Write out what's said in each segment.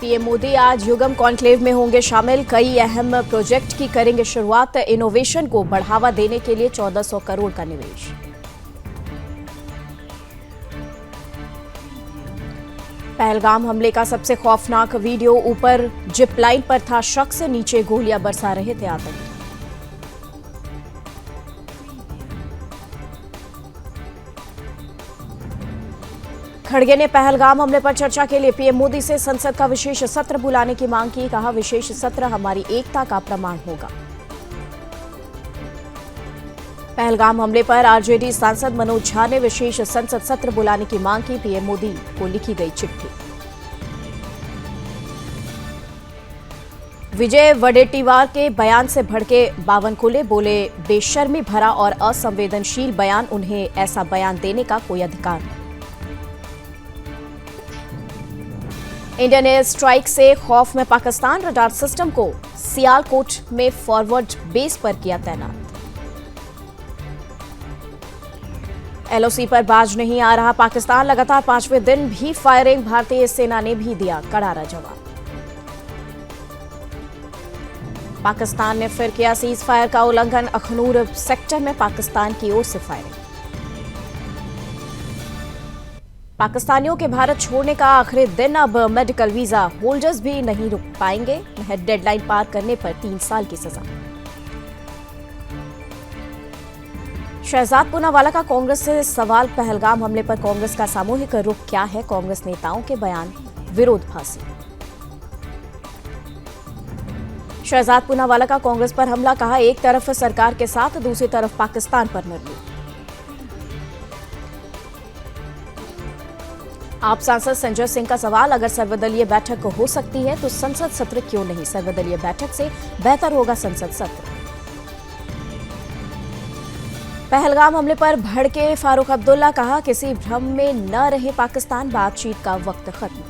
PM Modi आज युगम conclave में होंगे शामिल। कई अहम प्रोजेक्ट की करेंगे शुरुआत। इनोवेशन को बढ़ावा देने के लिए 1400 करोड़ का निवेश। पहलगाम हमले का सबसे खौफनाक वीडियो। ऊपर जिप लाइन पर था शख्स, नीचे गोलियां बरसा रहे थे आतंकी। खड़गे ने पहलगाम हमले पर चर्चा के लिए पीएम मोदी से संसद का विशेष सत्र बुलाने की मांग की। कहा, विशेष सत्र हमारी एकता का प्रमाण होगा। पहलगाम हमले पर आरजेडी सांसद मनोज झा ने विशेष संसद सत्र बुलाने की मांग की। पीएम मोदी को लिखी गई चिट्ठी। विजय वडेट्टीवार के बयान से भड़के बावनकुले, बोले बेशर्मी भरा और असंवेदनशील बयान, उन्हें ऐसा बयान देने का कोई अधिकार नहीं। इंडियन एयर स्ट्राइक से खौफ में पाकिस्तान, रडार सिस्टम को सियालकोट में फॉरवर्ड बेस पर किया तैनात। एलओसी पर बाज नहीं आ रहा पाकिस्तान, लगातार 5वें दिन भी फायरिंग, भारतीय सेना ने भी दिया करारा जवाब। पाकिस्तान ने फिर किया सीज फायर का उल्लंघन, अखनूर सेक्टर में पाकिस्तान की ओर से फायरिंग। पाकिस्तानियों के भारत छोड़ने का आखिरी दिन, अब मेडिकल वीजा होल्डर्स भी नहीं रुक पाएंगे। डेडलाइन पार करने पर 3 साल की सजा। शहजाद पूनावाला का कांग्रेस से सवाल। पहलगाम हमले पर कांग्रेस का सामूहिक रुख क्या है? कांग्रेस नेताओं के बयान विरोधाभासी। शहजाद पूनावाला का कांग्रेस पर हमला। कहा, एक तरफ सरकार के साथ, दूसरी तरफ पाकिस्तान पर निर्णय। आप सांसद संजय सिंह का सवाल। अगर सर्वदलीय बैठक हो सकती है तो संसद सत्र क्यों नहीं? सर्वदलीय बैठक से बेहतर होगा संसद सत्र। पहलगाम हमले पर भड़के फारूक अब्दुल्ला। कहा, किसी भ्रम में न रहे पाकिस्तान, बातचीत का वक्त खत्म।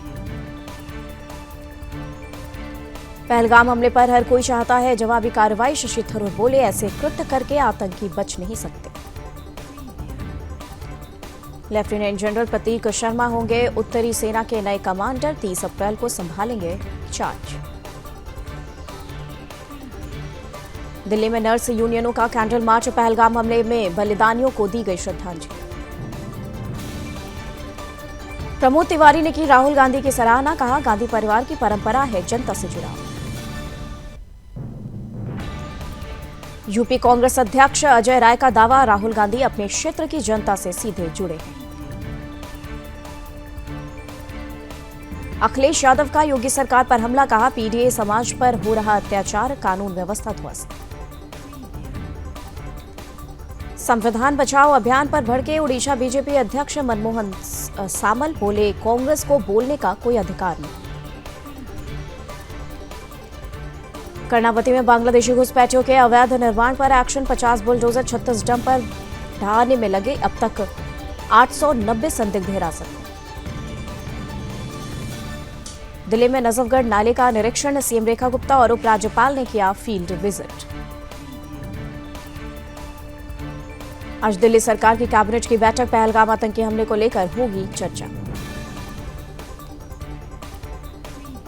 पहलगाम हमले पर हर कोई चाहता है जवाबी कार्रवाई। शशि थरूर बोले, ऐसे कृत्य करके आतंकी बच नहीं सकते। लेफ्टिनेंट जनरल प्रतीक शर्मा होंगे उत्तरी सेना के नए कमांडर, 30 अप्रैल को संभालेंगे चार्ज। दिल्ली में नर्स यूनियनों का कैंडल मार्च। पहलगाम हमले में बलिदानियों को दी गई श्रद्धांजलि। प्रमोद तिवारी ने की राहुल गांधी की सराहना। कहा, गांधी परिवार की परंपरा है जनता से जुड़ाव। यूपी कांग्रेस अध्यक्ष अजय राय का दावा, राहुल गांधी अपने क्षेत्र की जनता से सीधे जुड़े हैं। अखिलेश यादव का योगी सरकार पर हमला। कहा, पीडीए समाज पर हो रहा अत्याचार, कानून व्यवस्था ध्वस्त। संविधान बचाओ अभियान पर भड़के उड़ीसा बीजेपी अध्यक्ष मनमोहन सामल। बोले, कांग्रेस को बोलने का कोई अधिकार नहीं। कर्नावती में बांग्लादेशी घुसपैठियों के अवैध निर्माण पर एक्शन। 50 बुलडोजर 36 डंपर ढहाने में लगे। अब तक 890 संदिग्ध हिरासत में। दिल्ली में नजफगढ़ नाले का निरीक्षण। सीएम रेखा गुप्ता और उपराज्यपाल ने किया फील्ड विजिट। आज दिल्ली सरकार की कैबिनेट की बैठक। पहलगाम आतंकी हमले को लेकर होगी चर्चा।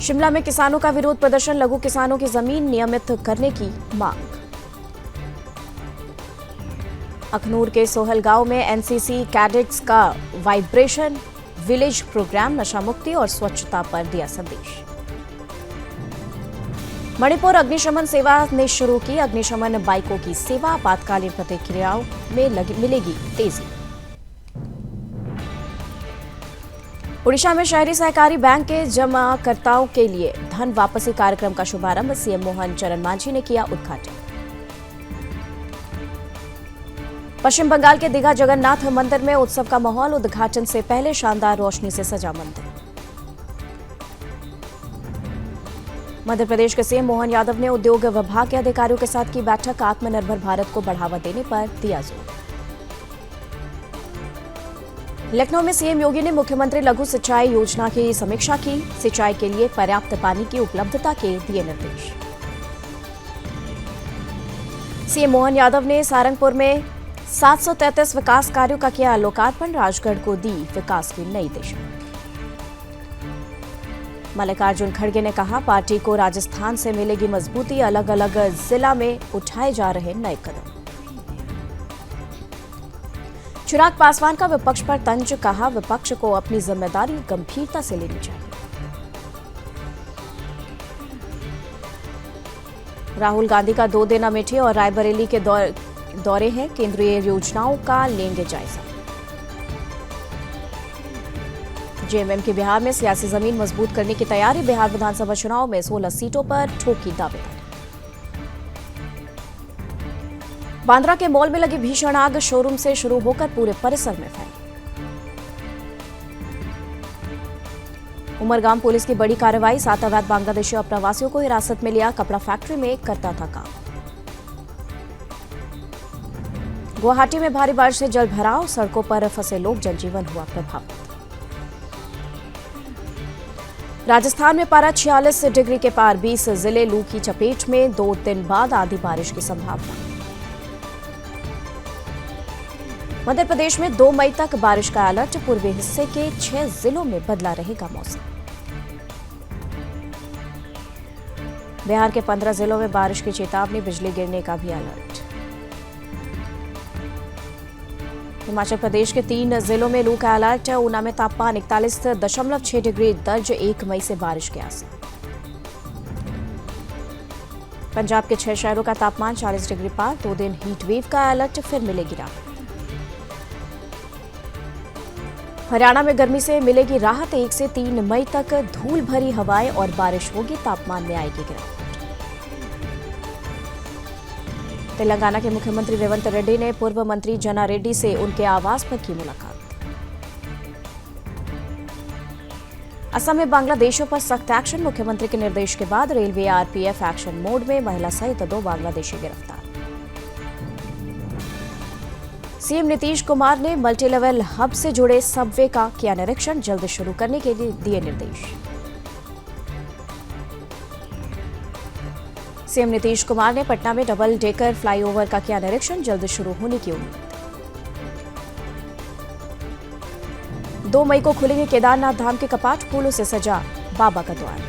शिमला में किसानों का विरोध प्रदर्शन। लघु किसानों की जमीन नियमित करने की मांग। अखनूर के सोहल गांव में एनसीसी कैडेट्स का वाइब्रेशन विलेज प्रोग्राम। नशा मुक्ति और स्वच्छता पर दिया संदेश। मणिपुर अग्निशमन सेवा ने शुरू की अग्निशमन बाइकों की सेवा। आपातकालीन प्रतिक्रियाओं में मिलेगी तेजी। ओडिशा में शहरी सहकारी बैंक के जमाकर्ताओं के लिए धन वापसी कार्यक्रम का शुभारंभ। सीएम मोहन चरण मांझी ने किया उद्घाटन। पश्चिम बंगाल के दीघा जगन्नाथ मंदिर में उत्सव का माहौल। उद्घाटन से पहले शानदार रोशनी से सजा मंदिर। मध्य प्रदेश के सीएम मोहन यादव ने उद्योग विभाग के अधिकारियों के साथ की बैठक। आत्मनिर्भर भारत को बढ़ावा देने पर दिया जोर। लखनऊ में सीएम योगी ने मुख्यमंत्री लघु सिंचाई योजना की समीक्षा की। सिंचाई के लिए पर्याप्त पानी की उपलब्धता के दिए निर्देश। सीएम मोहन यादव ने सारंगपुर में 733 विकास कार्यों का किया लोकार्पण। राजगढ़ को दी विकास की नई दिशा। मल्लिकार्जुन खड़गे ने कहा, पार्टी को राजस्थान से मिलेगी मजबूती, अलग अलग जिला में उठाए जा रहे नए कदम। चिराग पासवान का विपक्ष पर तंज, कहा विपक्ष को अपनी जिम्मेदारी गंभीरता से लेनी चाहिए। राहुल गांधी का 2 दिन अमेठी और रायबरेली के दौरे हैं, केंद्रीय योजनाओं का लेंगे जायजा। जेएमएम की बिहार में सियासी जमीन मजबूत करने की तैयारी, बिहार विधानसभा चुनाव में 16 सीटों पर ठोकी दावेदारी। बांद्रा के मॉल में लगी भीषण आग, शोरूम से शुरू होकर पूरे परिसर में फैली। उमरगाम पुलिस की बड़ी कार्रवाई, 7 अवैध बांग्लादेशी अप्रवासियों को हिरासत में लिया, कपड़ा फैक्ट्री में करता था काम। गुवाहाटी में भारी बारिश से जल भराव, सड़कों पर फंसे लोग, जनजीवन हुआ प्रभावित। राजस्थान में पारा 46 डिग्री के पार, 20 जिले लू की चपेट में, 2 दिन बाद आधी बारिश की संभावना। मध्य प्रदेश में 2 मई तक बारिश का अलर्ट, पूर्वी हिस्से के 6 जिलों में बदला रहेगा मौसम। बिहार के 15 जिलों में बारिश की चेतावनी, बिजली गिरने का भी अलर्ट। हिमाचल प्रदेश के 3 जिलों में लू का अलर्ट, ऊना में तापमान 41.6 डिग्री दर्ज, 1 मई से बारिश के आसार। पंजाब के 6 शहरों का तापमान 40 डिग्री पार, 2 दिन हीट वेव का अलर्ट, फिर मिलेगी राहत। हरियाणा में गर्मी से मिलेगी राहत, 1 से 3 मई तक धूल भरी हवाएं और बारिश होगी, तापमान में आएगी गिरावट। तेलंगाना के मुख्यमंत्री रेवंत रेड्डी ने पूर्व मंत्री जना रेड्डी से उनके आवास पर की मुलाकात। असम में बांग्लादेशियों पर सख्त एक्शन, मुख्यमंत्री के निर्देश के बाद रेलवे आरपीएफ एक्शन मोड में, महिला सहित 2 बांग्लादेशी गिरफ्तार। सीएम नीतीश कुमार ने मल्टी लेवल हब से जुड़े सबवे का किया निरीक्षण, जल्द शुरू करने के लिए दिए निर्देश। सीएम नीतीश कुमार ने पटना में डबल डेकर फ्लाईओवर का किया निरीक्षण, जल्द शुरू होने की उम्मीद। 2 मई को खुलेंगे केदारनाथ धाम के कपाट, फूलों से सजा बाबा का द्वार।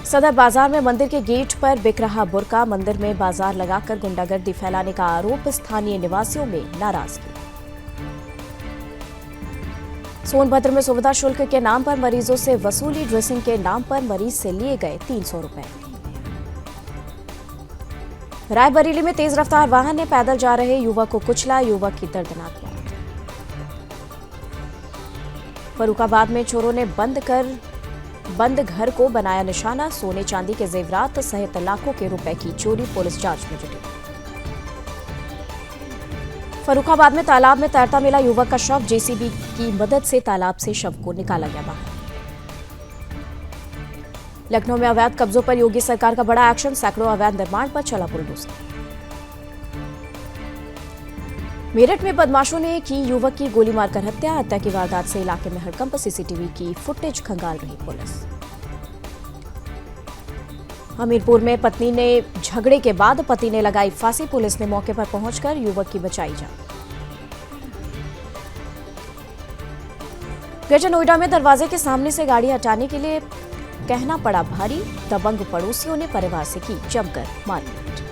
सदर बाजार में मंदिर के गेट पर बिक रहा बुर्का, मंदिर में बाजार लगाकर गुंडागर्दी फैलाने का आरोप, स्थानीय निवासियों में नाराजगी। सोनभद्र में सुविधा शुल्क के नाम पर मरीजों से वसूली, ड्रेसिंग के नाम पर मरीज से लिए गए 300 रुपए। रायबरेली में तेज रफ्तार वाहन ने पैदल जा रहे युवक को कुचला, युवक की दर्दनाक मौत। फर्रुखाबाद में चोरों ने बंद घर को बनाया निशाना, सोने चांदी के जेवरात सहित लाखों के रुपए की चोरी, पुलिस जांच में जुटी। फर्रुखाबाद में तालाब में तैरता मिला युवक का शव, जेसीबी की मदद से तालाब से शव को निकाला गया बाहर। लखनऊ में अवैध कब्जों पर योगी सरकार का बड़ा एक्शन, सैकड़ों अवैध निर्माण पर चला बुलडोजर। मेरठ में बदमाशों ने की युवक की गोली मारकर हत्या, हत्या की वारदात से इलाके में हड़कंप, सीसीटीवी की फुटेज खंगाल रही पुलिस। हमीरपुर में पत्नी ने झगड़े के बाद पति ने लगाई फांसी, पुलिस ने मौके पर पहुंचकर युवक की बचाई जान। ग्रेटर नोएडा में दरवाजे के सामने से गाड़ी हटाने के लिए कहना पड़ा भारी, दबंग पड़ोसियों ने परिवार से की जमकर मारपीट।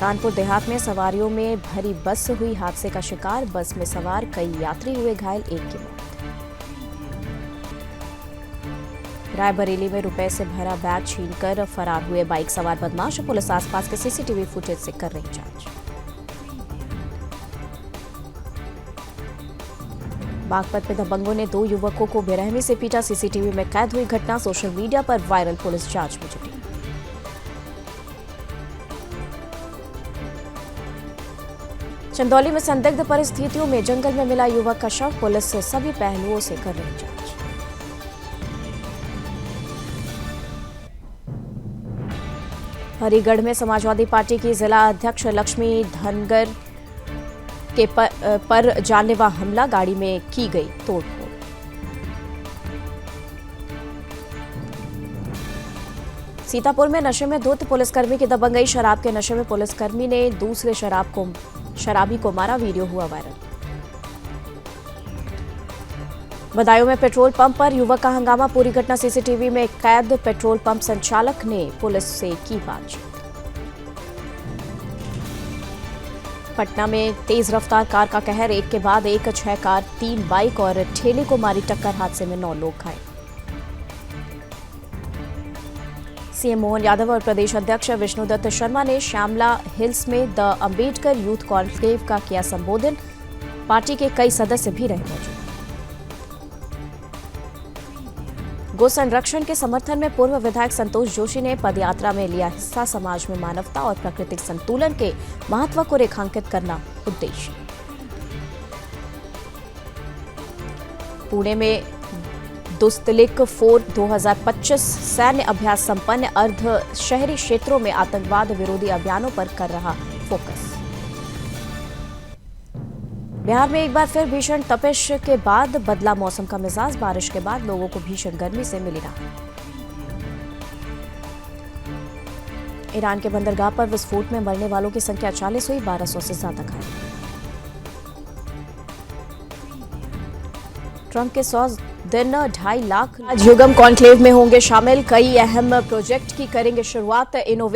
कानपुर देहात में सवारियों में भरी बस हुई हादसे का शिकार, बस में सवार कई यात्री हुए घायल, 1 की मौत। रायबरेली में रुपए से भरा बैग छीनकर फरार हुए बाइक सवार बदमाश, पुलिस आसपास के सीसीटीवी फुटेज से कर रही जांच। बागपत में दबंगों ने 2 युवकों को बेरहमी से पीटा, सीसीटीवी में कैद हुई घटना सोशल मीडिया पर वायरल, पुलिस जांच में जुटी। चंदौली में संदिग्ध परिस्थितियों में जंगल में मिला युवक का शव, पुलिस सभी पहलुओं से कर रही जांच। हरिगढ़ में समाजवादी पार्टी की जिला अध्यक्ष लक्ष्मी धनगर के पर जानलेवा हमला, गाड़ी में की गई तोड़फोड़। सीतापुर में नशे में धुत पुलिसकर्मी की दबंगई, शराब के नशे में पुलिसकर्मी ने दूसरे शराबी को मारा, वीडियो हुआ वायरल। बदायूं में पेट्रोल पंप पर युवक का हंगामा, पूरी घटना सीसीटीवी में कैद। पेट्रोल पंप संचालक ने पुलिस से की बातचीत। पटना में तेज रफ्तार कार का कहर, एक के बाद एक 6 कार, 3 बाइक और ठेले को मारी टक्कर। हादसे में 9 लोग घायल। सीएम मोहन यादव और प्रदेश अध्यक्ष विष्णुदत्त शर्मा ने श्यामला हिल्स में द अंबेडकर यूथ कॉन्क्लेव का किया संबोधन। पार्टी के कई सदस्य भी रहे मौजूद। गो संरक्षण के समर्थन में पूर्व विधायक संतोष जोशी ने पदयात्रा में लिया हिस्सा। समाज में मानवता और प्राकृतिक संतुलन के महत्व को रेखांकित करना उद्देश्य। पुणे में दुस्तलिक 4 2025 सैन्य अभ्यास संपन्न। अर्ध शहरी क्षेत्रों में आतंकवाद विरोधी अभियानों पर कर रहा फोकस। बिहार में एक बार फिर भीषण तपिश के बाद बदला मौसम का मिजाज। बारिश के बाद लोगों को भीषण गर्मी से मिली राहत। ईरान के बंदरगाह पर विस्फोट में मरने वालों की संख्या 40 हुई, 1200 से ज्यादा घायल। ट्रंप के 100 दिन 2.5 लाख आज युगम कॉन्क्लेव में होंगे शामिल। कई अहम प्रोजेक्ट की करेंगे शुरुआत। इनोवेशन